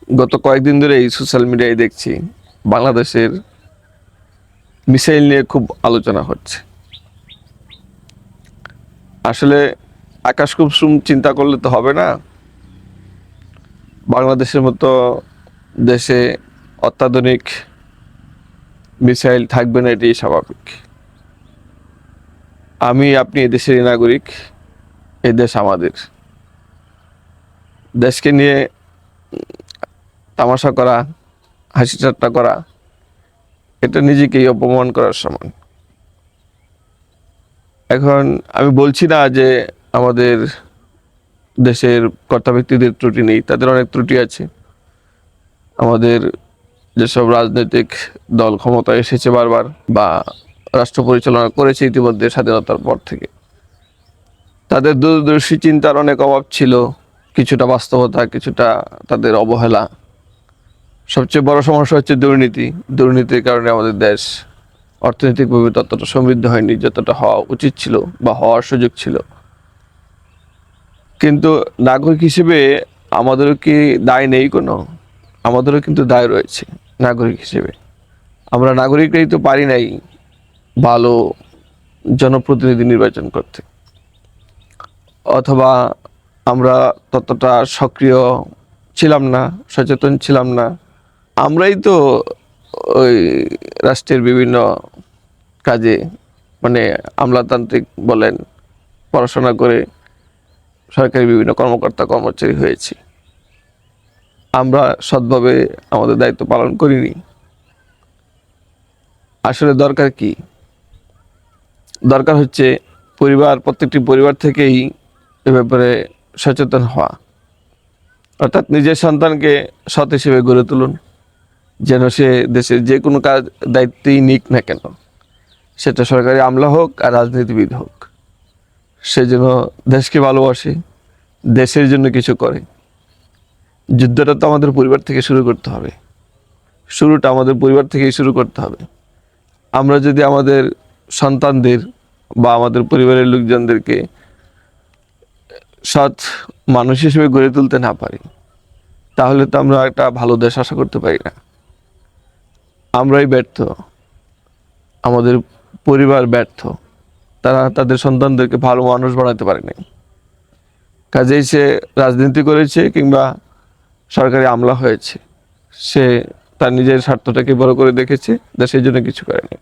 গত কয়েকদিন ধরে এই সোশ্যাল মিডিয়ায় দেখছি বাংলাদেশের মিসাইল নিয়ে খুব আলোচনা হচ্ছে। আসলে আকাশ কুসুম চিন্তা করলে তো হবে না। বাংলাদেশের মতো দেশে অত্যাধুনিক মিসাইল থাকবে না, এটাই স্বাভাবিক। আমি আপনি এদেশেরই নাগরিক, এই দেশ আমাদের। দেশকে নিয়ে তামাশা করা, হাসি ঠাট্টা করা, এটা নিজেকেই অপমান করার সমান। এখন আমি বলছি না যে আমাদের দেশের কর্তা ব্যক্তিদের ত্রুটি নেই, তাদের অনেক ত্রুটি আছে। আমাদের যেসব রাজনৈতিক দল ক্ষমতায় এসেছে বারবার, বা রাষ্ট্র পরিচালনা করেছে ইতিমধ্যে স্বাধীনতার পর থেকে, তাদের দূরদর্শী চিন্তার অনেক অভাব ছিল, কিছুটা বাস্তবতা, কিছুটা তাদের অবহেলা। সবচেয়ে বড় সমস্যা হচ্ছে দুর্নীতি। দুর্নীতির কারণে আমাদের দেশ অর্থনৈতিকভাবে ততটা সমৃদ্ধ হয়নি যতটা হওয়া উচিত ছিল বা হওয়ার সুযোগ ছিল। কিন্তু নাগরিক হিসেবে আমাদেরও কি দায় নেই কোনো? আমাদেরও কিন্তু দায় রয়েছে নাগরিক হিসেবে। আমরা নাগরিকরাই তো পারি নাই ভালো জনপ্রতিনিধি নির্বাচন করতে, অথবা আমরা ততটা সক্রিয় ছিলাম না, সচেতন ছিলাম না। আমরাই তো ওই রাষ্ট্রের বিভিন্ন কাজে, মানে আমলাতান্ত্রিক বলেন, পড়াশোনা করে সরকারি বিভিন্ন কর্মকর্তা কর্মচারী হয়েছি। আমরা সৎভাবে আমাদের দায়িত্ব পালন করিনি। আসলে দরকার কি? দরকার হচ্ছে প্রত্যেকটি পরিবার থেকেই এ ব্যাপারে সচেতন হওয়া। অর্থাৎ নিজের সন্তানকে সৎ হিসেবে গড়ে তুলুন, যেন সে দেশের যে কোনো কাজ দায়িত্বই নিক না কেন, সেটা সরকারি আমলা হোক আর রাজনীতিবিদ হোক, সে যেন দেশকে ভালোবাসে, দেশের জন্য কিছু করে। যুদ্ধটা তো আমাদের পরিবার থেকে শুরু করতে হবে। শুরুটা আমাদের পরিবার থেকেই শুরু করতে হবে। আমরা যদি আমাদের সন্তানদের বা আমাদের পরিবারের লোকজনদেরকে সৎ মানুষ হিসেবে গড়ে তুলতে না পারি, তাহলে তো আমরা একটা ভালো দেশ আশা করতে পারি না। আমরাই ব্যর্থ, আমাদের পরিবার ব্যর্থ, তারা তাদের সন্তানদেরকে ভালো মানুষ বানাতে পারেনি। কাজেই সে রাজনীতি করেছে কিংবা সরকারি আমলা হয়েছে, সে তার নিজের স্বার্থটাকে বড় করে দেখেছে, দেশের জন্য কিছু করেনি।